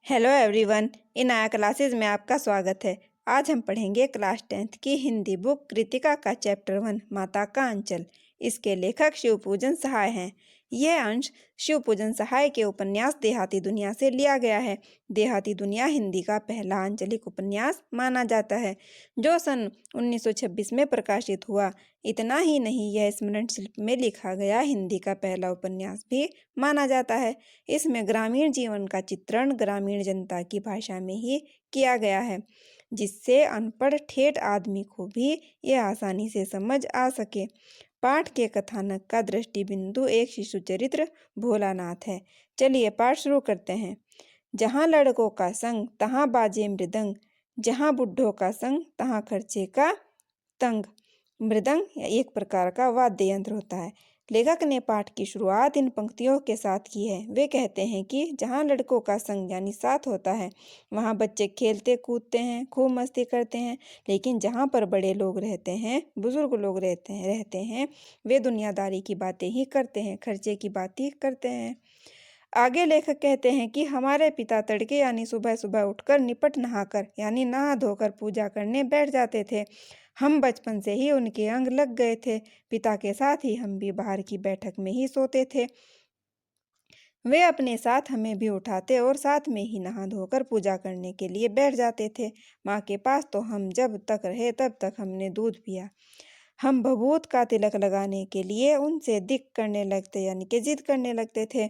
Hello everyone. इन आया classes में आपका स्वागत है। आज हम पढ़ेंगे क्लास 10th की हिंदी बुक कृतिका का चैप्टर 1 माता का अंचल। इसके लेखक शिवपूजन सहाय हैं। यह अंश शिवपूजन सहाय के उपन्यास देहाती दुनिया से लिया गया है। देहाती दुनिया हिंदी का पहला आंचलिक उपन्यास माना जाता है, जो सन 1926 में प्रकाशित हुआ। इतना ही नहीं, यह स्मरण शिल्प में लिखा गया हिंदी का पहला उपन्यास भी माना जाता है। इसमें ग्रामीण जीवन का चित्रण ग्रामीण जनता की भाषा में ही किया गया है, जिससे अनपढ़ ठेठ आदमी को भी यह आसानी से समझ आ सके। पाठ के कथानक का दृष्टि बिंदु एक शिशु चरित्र भोलानाथ है। चलिए पाठ शुरू करते हैं। जहाँ लड़कों का संग तहाँ बाजे मृदंग, जहाँ बुढ़ों का संग तहाँ खर्चे का तंग। मृदंग एक प्रकार का वाद्य यंत्र होता है। लेखक ने पाठ की शुरुआत इन पंक्तियों के साथ की है। वे कहते हैं कि जहाँ लड़कों का संग यानी साथ होता है, वहाँ बच्चे खेलते कूदते हैं, खूब मस्ती करते हैं। लेकिन जहाँ पर बड़े लोग रहते हैं, बुजुर्ग लोग रहते हैं, वे दुनियादारी की बातें ही करते हैं, खर्चे की बातें करते हैं। आगे लेखक कहते हैं कि हमारे पिता तड़के यानी सुबह सुबह उठकर निपट नहाकर यानी नहा धोकर पूजा करने बैठ जाते थे। हम बचपन से ही उनके अंग लग गए थे। पिता के साथ ही हम भी बाहर की बैठक में ही सोते थे। वे अपने साथ हमें भी उठाते और साथ में ही नहा धोकर पूजा करने के लिए बैठ जाते थे। माँ के पास तो हम जब तक रहे तब तक हमने दूध पिया। हम भभूत का तिलक लगाने के लिए उनसे दिक करने लगते यानी कि जिद करने लगते थे।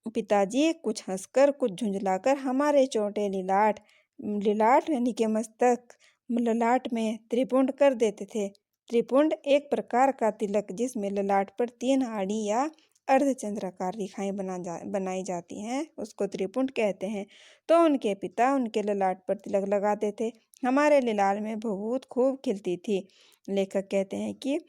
पिताजी कुछ हंसकर कुछ झुंझलाकर हमारे छोटे लिलाट लिलाट यानी कि मस्तक ललाट में त्रिपुंड कर देते थे। त्रिपुंड एक प्रकार का तिलक जिसमें ललाट पर 3 आड़ी या अर्धचंद्राकार रेखाएं बनाई जाती हैं, उसको त्रिपुंड कहते हैं। तो उनके पिता उनके ललाट पर तिलक लगाते थे। हमारे लिलाल में भभूत खूब खिलती थी। लेखक कहते हैं कि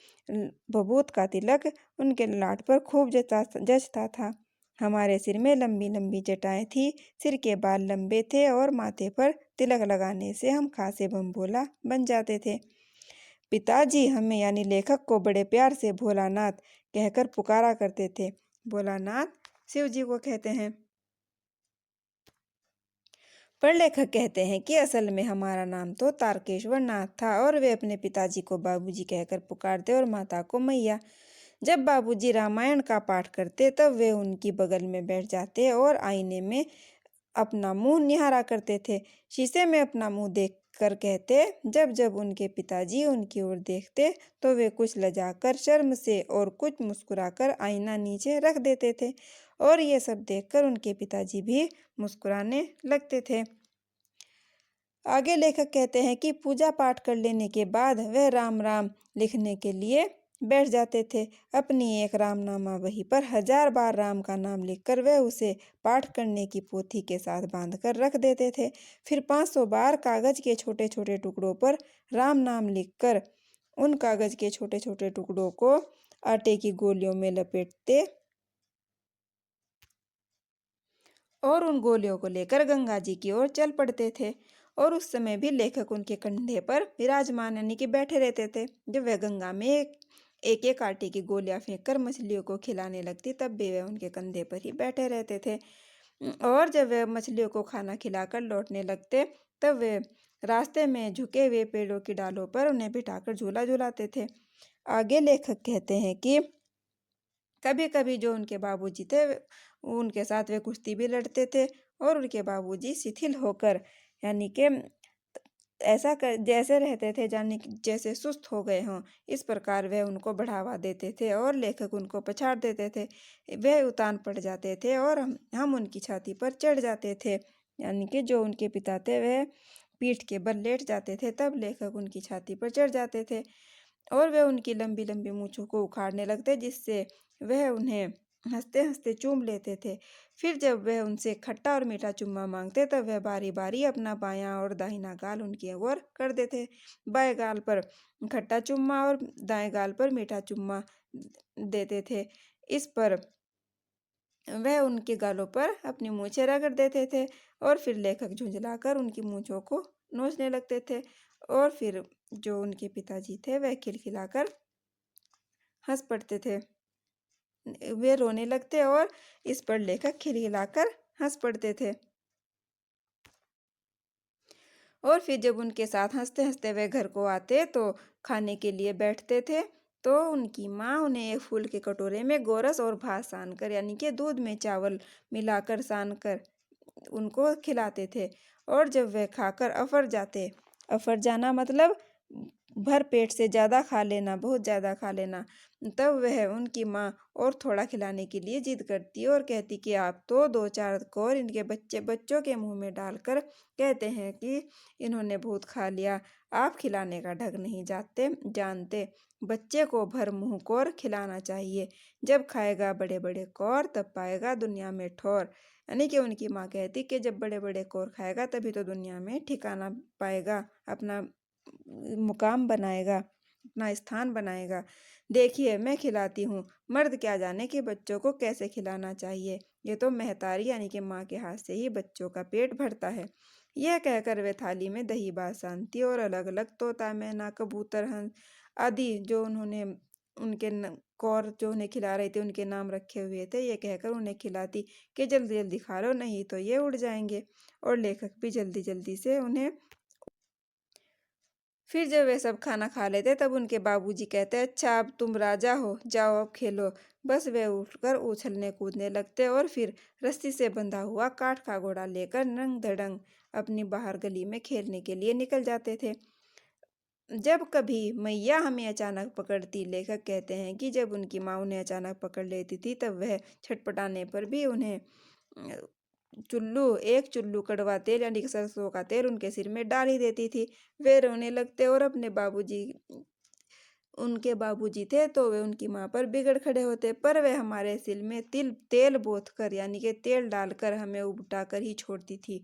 भभूत का तिलक उनके ललाट पर खूब जचता था। हमारे सिर में लंबी लंबी जटाएं थी, सिर के बाल लंबे थे और माथे पर तिलक लगाने से हम खासे बमभोला बन जाते थे। पिताजी हमें यानी लेखक को बड़े प्यार से भोलानाथ कहकर पुकारा करते थे। भोलानाथ शिव जी को कहते हैं। पर लेखक कहते हैं कि असल में हमारा नाम तो तारकेश्वर नाथ था और वे अपने पिताजी को बाबूजी कहकर पुकारते और माता को मैया। जब बाबूजी रामायण का पाठ करते तब वे उनकी बगल में बैठ जाते और आईने में अपना मुंह निहारा करते थे। शीशे में अपना मुंह देख कर कहते। जब जब उनके पिताजी उनकी ओर देखते तो वे कुछ लजाकर शर्म से और कुछ मुस्कुराकर आईना नीचे रख देते थे और ये सब देखकर उनके पिताजी भी मुस्कुराने लगते थे। आगे लेखक कहते हैं कि पूजा पाठ कर लेने के बाद वह राम राम लिखने के लिए बैठ जाते थे। अपनी एक रामनामा बही पर 1000 बार राम का नाम लिखकर वह उसे पाठ करने की पोथी के साथ बांधकर रख देते थे। फिर 500 बार कागज के छोटे छोटे टुकड़ों पर राम नाम लिखकर उन कागज के छोटे छोटे टुकड़ों को आटे की गोलियों में लपेटते और उन गोलियों को लेकर गंगा जी की ओर चल पड़ते थे। और उस समय भी लेखक उनके कंधे पर विराजमान यानी कि बैठे रहते थे। जब वह गंगा में एक एक आटे की गोलियां फेंककर मछलियों को खिलाने लगती तब भी वह उनके कंधे पर ही बैठे रहते थे। और जब वह मछलियों को खाना खिलाकर लौटने लगते तब वे रास्ते में झुके हुए पेड़ों की डालों पर उन्हें बिठाकर झूला झुलाते थे। आगे लेखक कहते हैं कि कभी कभी जो उनके बाबूजी थे उनके साथ वे कुश्ती भी लड़ते थे और उनके बाबूजी शिथिल होकर यानी कि ऐसा कर जैसे रहते थे जाने जैसे सुस्त हो गए हों, इस प्रकार वे उनको बढ़ावा देते थे और लेखक उनको पछाड़ देते थे। वे उतान पड़ जाते थे और हम उनकी छाती पर चढ़ जाते थे। यानी कि जो उनके पिता थे वह पीठ के बल लेट जाते थे, तब लेखक उनकी छाती पर चढ़ जाते थे और वे उनकी लंबी लंबी मूँछों को उखाड़ने लगते, जिससे वह उन्हें हंसते हंसते चूम लेते थे। फिर जब वह उनसे खट्टा और मीठा चुम्मा मांगते तब वह बारी बारी अपना बायां और दाहिना गाल उनकी ओर कर देते। बाएं गाल पर खट्टा चुम्मा और दाएं गाल पर मीठा चुम्मा देते थे। इस पर वह उनके गालों पर अपनी मूछें रगड़ देते थे और फिर लेखक झुंझलाकर उनकी मूछों को नोचने लगते थे और फिर जो उनके पिताजी थे वह खिलखिलाकर हंस पड़ते थे। वे रोने लगते और इस पर लेखक खिलखिलाकर हंस पड़ते थे। और फिर जब उनके साथ हंसते हंसते वे घर को आते तो खाने के लिए बैठते थे, तो उनकी माँ उन्हें एक फूल के कटोरे में गोरस और भात सान कर यानी कि दूध में चावल मिलाकर सान कर उनको खिलाते थे। और जब वह खाकर अफर जाना मतलब भर पेट से ज़्यादा खा लेना, बहुत ज़्यादा खा लेना, तब वह उनकी माँ और थोड़ा खिलाने के लिए जिद करती और कहती कि आप तो दो चार कौर इनके बच्चों के मुंह में डालकर कहते हैं कि इन्होंने बहुत खा लिया। आप खिलाने का ढंग नहीं जानते। बच्चे को भर मुंह कौर खिलाना चाहिए। जब खाएगा बड़े बड़े कौर तब पाएगा दुनिया में ठौर। यानी कि उनकी माँ कहती कि जब बड़े बड़े कौर खाएगा तभी तो दुनिया में ठिकाना पाएगा, अपना मुकाम बनाएगा, अपना स्थान बनाएगा। देखिए मैं खिलाती हूँ, मर्द क्या जाने कि बच्चों को कैसे खिलाना चाहिए। ये तो महतारी यानी कि माँ के हाथ से ही बच्चों का पेट भरता है। यह कहकर वे थाली में दही भात शांति और अलग अलग तोता मैना कबूतर हंस आदि जो उन्होंने उनके कौर जो उन्हें खिला रहे थे उनके नाम रखे हुए थे, ये कहकर उन्हें खिलाती कि जल्दी जल्दी खा लो नहीं तो ये उड़ जाएंगे। और लेखक भी जल्दी जल्दी से उन्हें फिर जब वे सब खाना खा लेते तब उनके बाबूजी कहते अच्छा अब तुम राजा हो, जाओ अब खेलो। बस वे उठकर उछलने कूदने लगते और फिर रस्सी से बंधा हुआ काठ का घोड़ा लेकर नंग धड़ंग अपनी बाहर गली में खेलने के लिए निकल जाते थे। जब कभी मैया हमें अचानक पकड़ती, लेखक कहते हैं कि जब उनकी माँ उन्हें अचानक पकड़ लेती थी तब वह छटपटाने पर भी उन्हें एक चुल्लू कड़वा तेल यानी कि सरसों का तेल उनके सिर में डाल ही देती थी। वे रोने लगते और उनके बाबूजी थे तो वे उनकी माँ पर बिगड़ खड़े होते, पर वे हमारे सिर में तेल बोत कर यानी कि तेल डालकर हमें उबटा कर ही छोड़ती थी।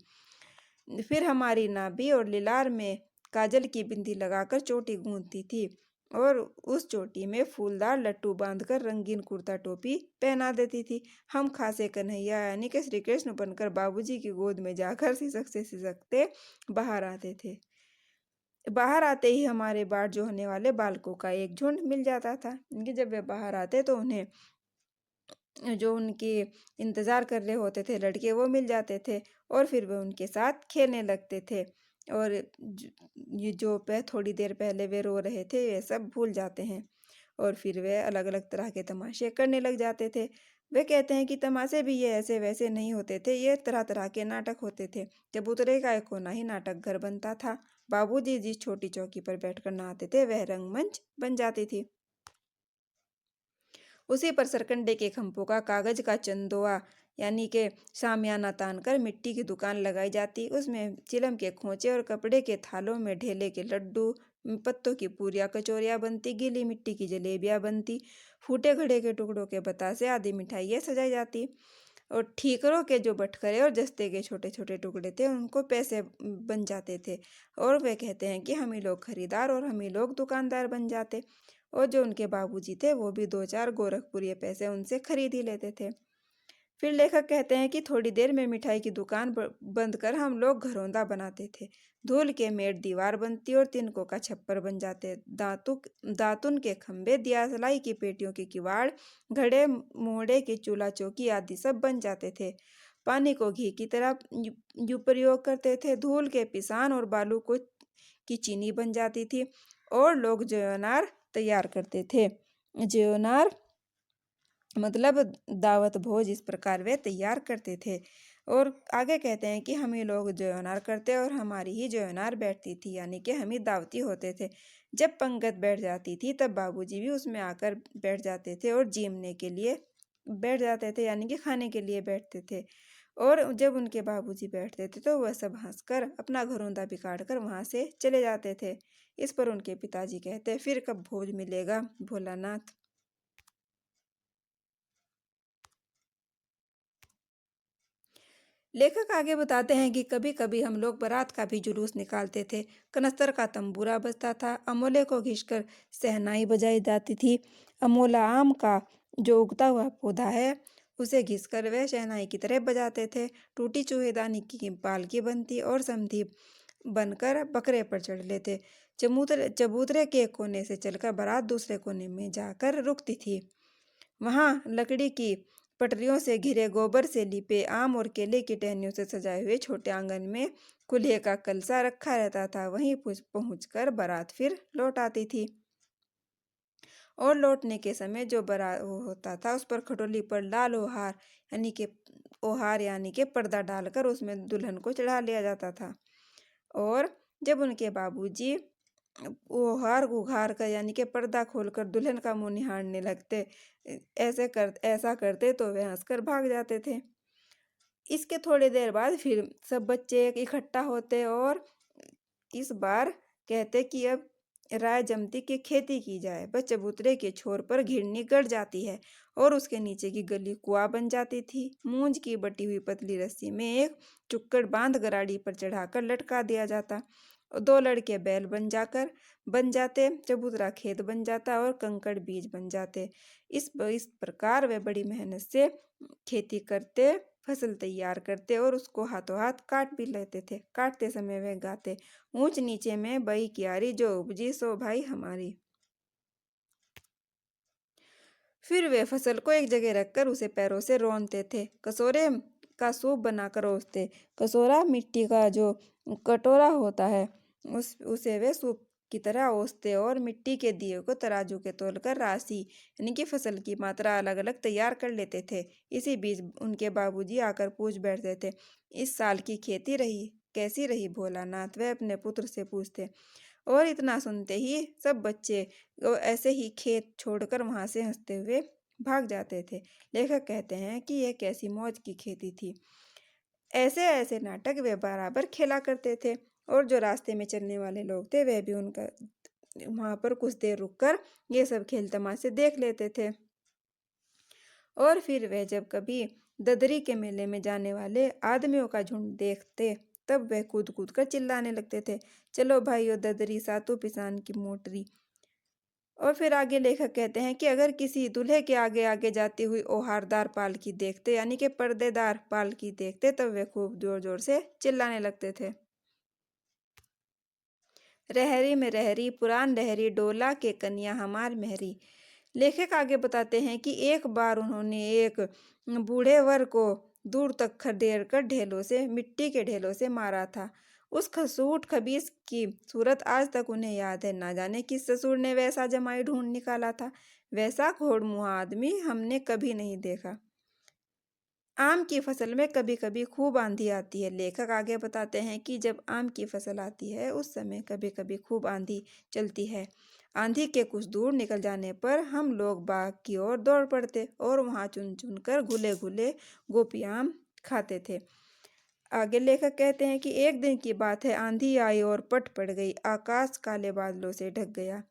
फिर हमारी नाभि और लिलार में काजल की बिंदी लगाकर चोटी गूंथती थी और उस चोटी में फूलदार लट्टू बांधकर रंगीन कुर्ता टोपी पहना देती थी। हम खासे कन्हैया यानी कि श्री कृष्ण बनकर बाबूजी की गोद में जाकर सिसक से सिसकते बाहर आते थे। बाहर आते ही हमारे बाट जो होने वाले बालकों का एक झुंड मिल जाता था। इनके जब वे बाहर आते तो उन्हें जो उनके इंतज़ार कर रहे होते थे लड़के वो मिल जाते थे और फिर वे उनके साथ खेलने लगते थे। और ये जो थोड़ी देर पहले वे रो रहे थे ये सब भूल जाते हैं और फिर वे अलग अलग तरह के तमाशे करने लग जाते थे। वे कहते हैं कि तमाशे भी ये ऐसे वैसे नहीं होते थे, ये तरह तरह के नाटक होते थे। चबूतरे का एक कोना ही नाटक घर बनता था। बाबूजी जिस छोटी चौकी पर बैठकर नहाते थे वह रंगमंच बन जाती थी। उसी पर सरकंडे के खंभों का कागज का चंदोआ यानी के शामियाना तानकर मिट्टी की दुकान लगाई जाती। उसमें चिलम के खोंचे और कपड़े के थालों में ढेले के लड्डू, पत्तों की पूरियाँ कचौरियाँ बनती, गीली मिट्टी की जलेबियाँ बनती, फूटे घड़े के टुकड़ों के बतासे आदि मिठाइयाँ सजाई जाती। और ठीकरों के जो बटखरे और जस्ते के छोटे छोटे टुकड़े थे उनको पैसे बन जाते थे और वे कहते हैं कि हम ही लोग खरीदार और हम ही लोग दुकानदार बन जाते। और जो उनके बाबूजी थे वो भी दो चार गोरखपुरी पैसे उनसे खरीद ही लेते थे। फिर लेखक कहते हैं कि थोड़ी देर में मिठाई की दुकान बंद कर हम लोग घरौंदा बनाते थे। धूल के मेड़ दीवार बनती और तिनकों का छप्पर बन जाते। दातुन के खंबे, दियासलाई की पेटियों के किवाड़, घड़े मोहड़े के चूल्हा चौकी आदि सब बन जाते थे। पानी को घी की तरह यू प्रयोग करते थे। धूल के पिसान और बालू को की चीनी बन जाती थी और लोग जयनार तैयार करते थे। जयनार मतलब दावत भोज, इस प्रकार वे तैयार करते थे। और आगे कहते हैं कि हम ही लोग जयनार करते और हमारी ही जयनार बैठती थी यानी कि हम ही दावती होते थे। जब पंगत बैठ जाती थी तब बाबूजी भी उसमें आकर बैठ जाते थे और जीमने के लिए बैठ जाते थे यानी कि खाने के लिए बैठते थे। और जब उनके बाबूजी बैठते थे तो वह सब हंसकर अपना घरौंदा बिगाड़ कर वहाँ से चले जाते थे। इस पर उनके पिताजी कहते फिर कब भोज मिलेगा भोलानाथ। लेखक आगे बताते हैं कि कभी कभी हम लोग बारात का भी जुलूस निकालते थे। कनस्तर का तंबूरा बजता था, अमोले को घिसकर शहनाई बजाई जाती थी। अमोला आम का जो उगता हुआ पौधा है उसे घिसकर वे शहनाई की तरह बजाते थे। टूटी चूहेदानी की पालकी बनती और समधी बनकर बकरे पर चढ़ लेते। चबूतरे के एक कोने से चलकर बारात दूसरे कोने में जाकर रुकती थी। वहाँ लकड़ी की पटरियों से घिरे, गोबर से लिपे, आम और केले की टहनियों से सजाए हुए छोटे आंगन में कुल्हे का कलसा रखा रहता था। वहीं पहुंचकर बारात फिर लौट आती थी और लौटने के समय जो बारात वो होता था उस पर खटोली पर लाल ओहार यानी कि पर्दा डालकर उसमें दुल्हन को चढ़ा लिया जाता था। और जब उनके बाबूजी ओहार उघार कर यानी कि पर्दा खोलकर दुल्हन का मुंह निहारने लगते, ऐसा करते तो वे हंसकर भाग जाते थे। इसके थोड़ी देर बाद फिर सब बच्चे इकट्ठा होते और इस बार कहते कि अब राय जमती कि खेती की जाए। बस चबूतरे के छोर पर घिरनी गड़ जाती है और उसके नीचे की गली कुआं बन जाती थी। मूंज की बटी हुई पतली रस्सी में एक चुक्कड़ बांध गराड़ी पर चढ़ाकर लटका दिया जाता। दो लड़के बैल बन जाते, चबूतरा खेत बन जाता और कंकड़ बीज बन जाते। इस प्रकार वे बड़ी मेहनत से खेती करते, फसल तैयार करते और उसको हाथों हाथ काट भी लेते थे। काटते समय वे गाते, ऊंच नीचे में बई क्यारी, जो उपजी सो भाई हमारी। फिर वे फसल को एक जगह रखकर उसे पैरों से रौंदते थे, कसोरे का सूप बनाकर ओसते। कसोरा मिट्टी का जो कटोरा होता है उसे वे सूप की तरह ओसते और मिट्टी के दिए को तराजू के तोलकर राशि यानी कि फसल की मात्रा अलग अलग तैयार कर लेते थे। इसी बीच उनके बाबूजी आकर पूछ बैठते थे, इस साल की खेती कैसी रही भोलानाथ? वे अपने पुत्र से पूछते। और इतना सुनते ही सब बच्चे ऐसे ही खेत छोड़कर वहां से हंसते हुए भाग जाते थे। लेखक कहते हैं कि यह कैसी मौज की खेती थी। ऐसे ऐसे नाटक वे बराबर खेला करते थे और जो रास्ते में चलने वाले लोग थे वे भी उनका वहां पर कुछ देर रुककर ये सब खेल तमाशे देख लेते थे। और फिर वे जब कभी ददरी के मेले में जाने वाले आदमियों का झुंड देखते तब वे कूद कूद कर चिल्लाने लगते थे, चलो भाइयों ददरी सातु पिसान की मोटरी। और फिर आगे लेखक कहते हैं कि अगर किसी दूल्हे के आगे आगे जाती हुई ओहारदार पालकी देखते यानी कि पर्देदार पालकी देखते तब वे खूब जोर जोर से चिल्लाने लगते थे। रहरी में रहरी पुरान लहरी, डोला के कन्या हमार मेहरी। लेखक आगे बताते हैं कि एक बार उन्होंने एक बूढ़े वर को दूर तक खदेड़ कर मिट्टी के ढेलों से मारा था। उस खसूट खबीस की सूरत आज तक उन्हें याद है। ना जाने किस ससुर ने वैसा जमाई ढूंढ निकाला था। वैसा घोड़मुहा आदमी हमने कभी नहीं देखा। आम की फसल में कभी कभी खूब आंधी आती है। लेखक आगे बताते हैं कि जब आम की फसल आती है उस समय कभी कभी खूब आंधी चलती है। आंधी के कुछ दूर निकल जाने पर हम लोग बाग की ओर दौड़ पड़ते और वहां चुन चुन कर घुले घुले गोपी आम खाते थे। आगे लेखक कहते हैं कि एक दिन की बात है, आंधी आई और पट पड़ गई। आकाश काले बादलों से ढक गया।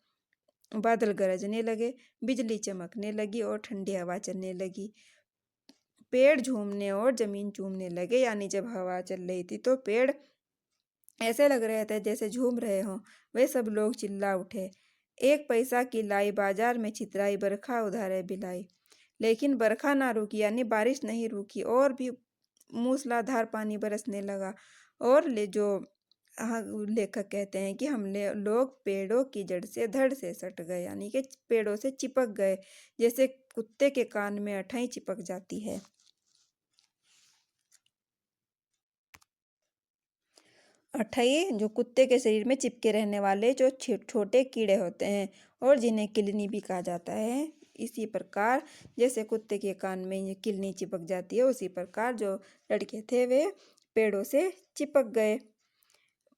बादल गरजने लगे, बिजली चमकने लगी और ठंडी हवा चलने लगी। पेड़ झूमने और जमीन चूमने लगे। यानी जब हवा चल रही थी तो पेड़ ऐसे लग रहे थे जैसे झूम रहे हों। वे सब लोग चिल्ला उठे, एक पैसा की लाई बाजार में छितराई, बरखा उधारे बिलाई। लेकिन बरखा ना रुकी यानी बारिश नहीं रुकी और भी मूसलाधार पानी बरसने लगा। और लेखक कहते हैं कि लोग पेड़ों की जड़ से धड़ से सट गए यानी कि पेड़ों से चिपक गए, जैसे कुत्ते के कान में अठाई चिपक जाती है। अठई जो कुत्ते के शरीर में चिपके रहने वाले जो छोटे कीड़े होते हैं और जिन्हें किलनी भी कहा जाता है। इसी प्रकार जैसे कुत्ते के कान में ये किलनी चिपक जाती है, उसी प्रकार जो लड़के थे वे पेड़ों से चिपक गए।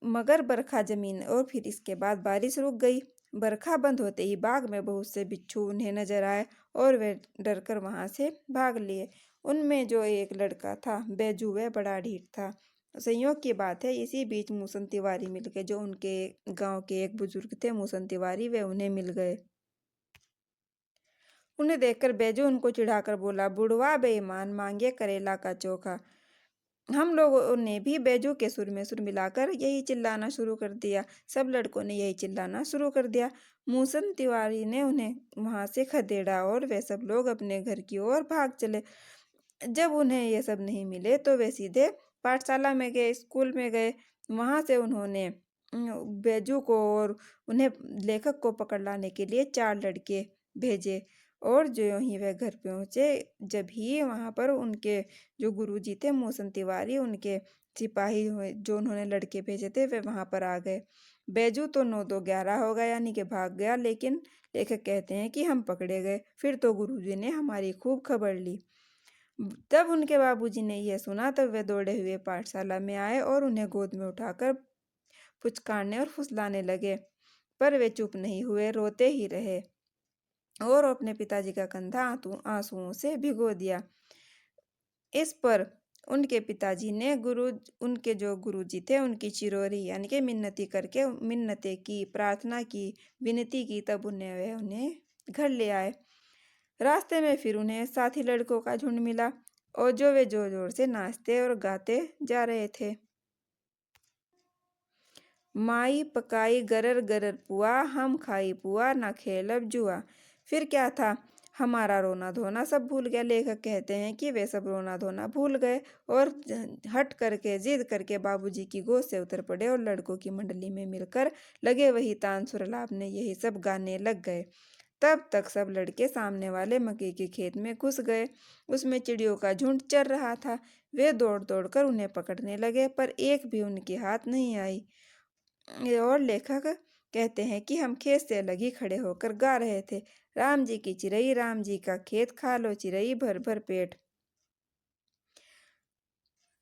मगर बरखा जमीन और फिर इसके बाद बारिश रुक गई। बरखा बंद होते ही बाग में बहुत से बिच्छू उन्हें नजर आए और वे डरकर वहां से भाग लिए। उनमें जो एक लड़का था बैजू, वह बड़ा ढीठ था। संयोग की बात है, इसी बीच मूसन तिवारी मिल गए, जो उनके गांव के एक बुजुर्ग थे मूसन तिवारी, वे उन्हें मिल गए। उन्हें देखकर बैजू उनको चिढ़ाकर बोला, बुढ़वा बेईमान, मांगे करेला का चोखा। हम लोगों ने भी बैजू के सुर में सुर मिलाकर यही चिल्लाना शुरू कर दिया। सब लड़कों ने यही चिल्लाना शुरू कर दिया। मूसन तिवारी ने उन्हें वहां से खदेड़ा और वे सब लोग अपने घर की ओर भाग चले। जब उन्हें ये सब नहीं मिले तो वे सीधे पाठशाला में गए, स्कूल में गए। वहां से उन्होंने बैजू को और उन्हें लेखक को पकड़ लाने के लिए 4 लड़के भेजे और जो ही वह घर पहुँचे, जब ही वहाँ पर उनके जो गुरुजी थे मोहसन तिवारी, उनके सिपाही जो उन्होंने लड़के भेजे थे वे वहाँ पर आ गए। बैजू तो 9-2-11 हो गया, यानी कि भाग गया, लेकिन लेखक कहते हैं कि हम पकड़े गए। फिर तो गुरुजी ने हमारी खूब खबर ली। तब उनके बाबूजी ने यह सुना, तब वे दौड़े हुए पाठशाला में आए और उन्हें गोद में उठाकर पुचकारने और फुसलाने लगे। पर वे चुप नहीं हुए, रोते ही रहे और अपने पिताजी का कंधा आंसुओं से भिगो दिया। इस पर उनके पिताजी ने उनके जो गुरुजी थे उनकी चिरोरी यानी कि मिन्नती करके मिन्नतें की, प्रार्थना की, विनती की, तब उन्हें घर ले आए। रास्ते में फिर उन्हें साथी लड़कों का झुंड मिला और जो वे जोर जोर से नाचते और गाते जा रहे थे। माई पकाई गरर गरर पुआ, हम खाई पुआ ना खेलब जुआ। फिर क्या था, हमारा रोना धोना सब भूल गया। लेखक कहते हैं कि वे सब रोना धोना भूल गए और हट करके जिद करके बाबूजी की गोद से उतर पड़े और लड़कों की मंडली में मिलकर लगे वही तान सुरलाप ने यही सब गाने लग गए। तब तक सब लड़के सामने वाले मकई के खेत में घुस गए। उसमें चिड़ियों का झुंड चर रहा था। वे दौड़ दौड़ कर उन्हें पकड़ने लगे, पर एक भी उनके हाथ नहीं आई। और लेखक कहते हैं कि हम खेत से अलग ही खड़े होकर गा रहे थे, राम जी की चिरई, राम जी का खेत, खा लो चिरई भर भर पेट।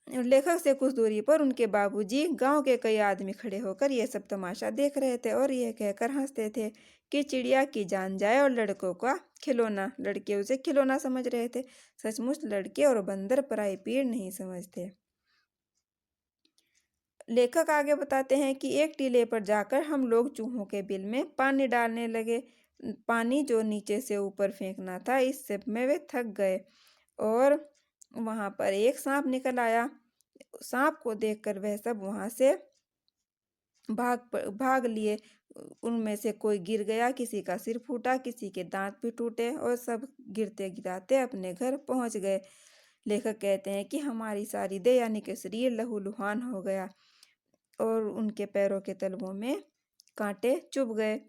लेखक से कुछ दूरी पर उनके बाबूजी गांव के कई आदमी खड़े होकर यह सब तमाशा देख रहे थे और यह कहकर हंसते थे कि चिड़िया की जान जाए और लड़कों का खिलौना। लड़के उसे खिलौना समझ रहे थे। सचमुच लड़के और बंदर पराई पीर नहीं समझते। लेखक आगे बताते हैं कि एक टीले पर जाकर हम लोग चूहों के बिल में पानी डालने लगे। पानी जो नीचे से ऊपर फेंकना था, इस सब में वे थक गए और वहां पर एक सांप निकल आया। सांप को देखकर वह सब वहां से भाग लिए। उनमें से कोई गिर गया, किसी का सिर फूटा, किसी के दांत भी टूटे और सब गिरते गिराते अपने घर पहुंच गए। लेखक कहते हैं कि हमारी सारी देह यानी कि शरीर लहूलुहान हो गया और उनके पैरों के तलवों में कांटे चुभ गए।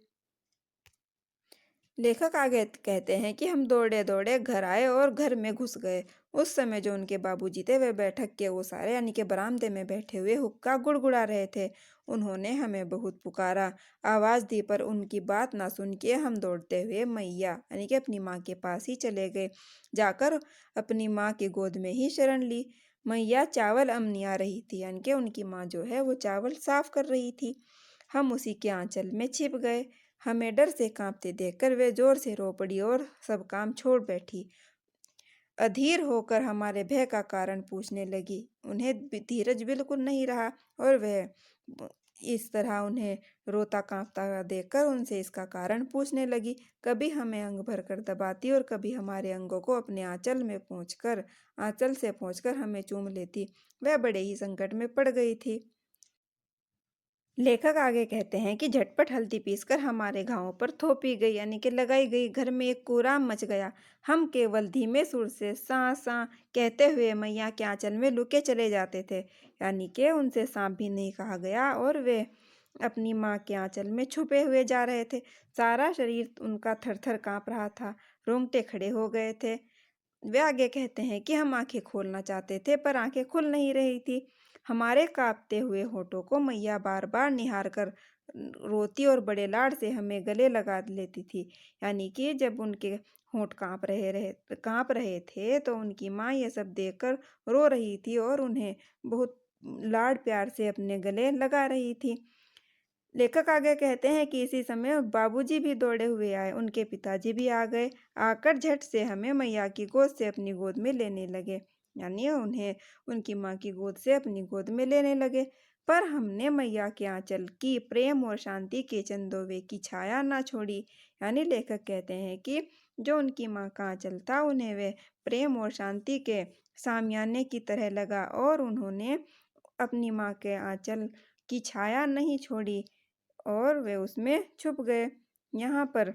लेखक आगे कहते हैं कि हम दौड़े दौड़े घर आए और घर में घुस गए। उस समय जो उनके बाबूजी थे वे बैठक के ओसारे यानी कि बरामदे में बैठे हुए हुक्का गुड़गुड़ा रहे थे। उन्होंने हमें बहुत पुकारा, आवाज दी, पर उनकी बात ना सुन के हम दौड़ते हुए मैया यानी कि अपनी माँ के पास ही चले गए। जाकर अपनी माँ की गोद में ही शरण ली। मैया चावल अमनिया रही थी, यानी कि उनकी माँ जो है वो चावल साफ कर रही थी। हम उसी के आंचल में छिप गए। हमें डर से कांपते देखकर वे जोर से रो पड़ी और सब काम छोड़ बैठी। अधीर होकर हमारे भय का कारण पूछने लगी। उन्हें धीरज बिल्कुल नहीं रहा और वह इस तरह उन्हें रोता कांपता हुआ देखकर उनसे इसका कारण पूछने लगी। कभी हमें अंग भर कर दबाती और कभी हमारे अंगों को अपने आंचल से पहुंचकर हमें चूम लेती। वह बड़े ही संकट में पड़ गई थी। लेखक आगे कहते हैं कि झटपट हल्दी पीसकर हमारे घावों पर थोपी गई यानी कि लगाई गई। घर में एक कोहराम मच गया। हम केवल धीमे सुर से सा सा कहते हुए मैया के आंचल में लुके चले जाते थे, यानी कि उनसे सांप भी नहीं कहा गया और वे अपनी माँ के आंचल में छुपे हुए जा रहे थे। सारा शरीर उनका थर थर काँप रहा था, रोंगटे खड़े हो गए थे। वे आगे कहते हैं कि हम आंखें खोलना चाहते थे पर आंखें खुल नहीं रही थी। हमारे कांपते हुए होठों को मैया बार बार निहार कर रोती और बड़े लाड से हमें गले लगा लेती थी। यानी कि जब उनके होंठ कांप रहे थे तो उनकी माँ ये सब देखकर रो रही थी और उन्हें बहुत लाड प्यार से अपने गले लगा रही थी। लेखक आगे कहते हैं कि इसी समय बाबूजी भी दौड़े हुए आए। उनके पिताजी भी आ गए। आकर झट से हमें मैया की गोद से अपनी गोद में लेने लगे, यानी उन्हें उनकी माँ की गोद से अपनी गोद में लेने लगे। पर हमने मैया के आंचल की प्रेम और शांति के चंदोवे की छाया ना छोड़ी। यानी लेखक कहते हैं कि जो उनकी माँ का आंचल था उन्हें वे प्रेम और शांति के सामियाने की तरह लगा और उन्होंने अपनी माँ के आंचल की छाया नहीं छोड़ी और वे उसमें छुप गए। यहाँ पर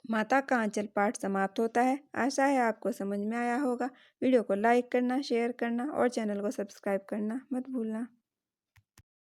माता का आंचल पाठ समाप्त होता है। आशा है आपको समझ में आया होगा। वीडियो को लाइक करना, शेयर करना और चैनल को सब्सक्राइब करना मत भूलना।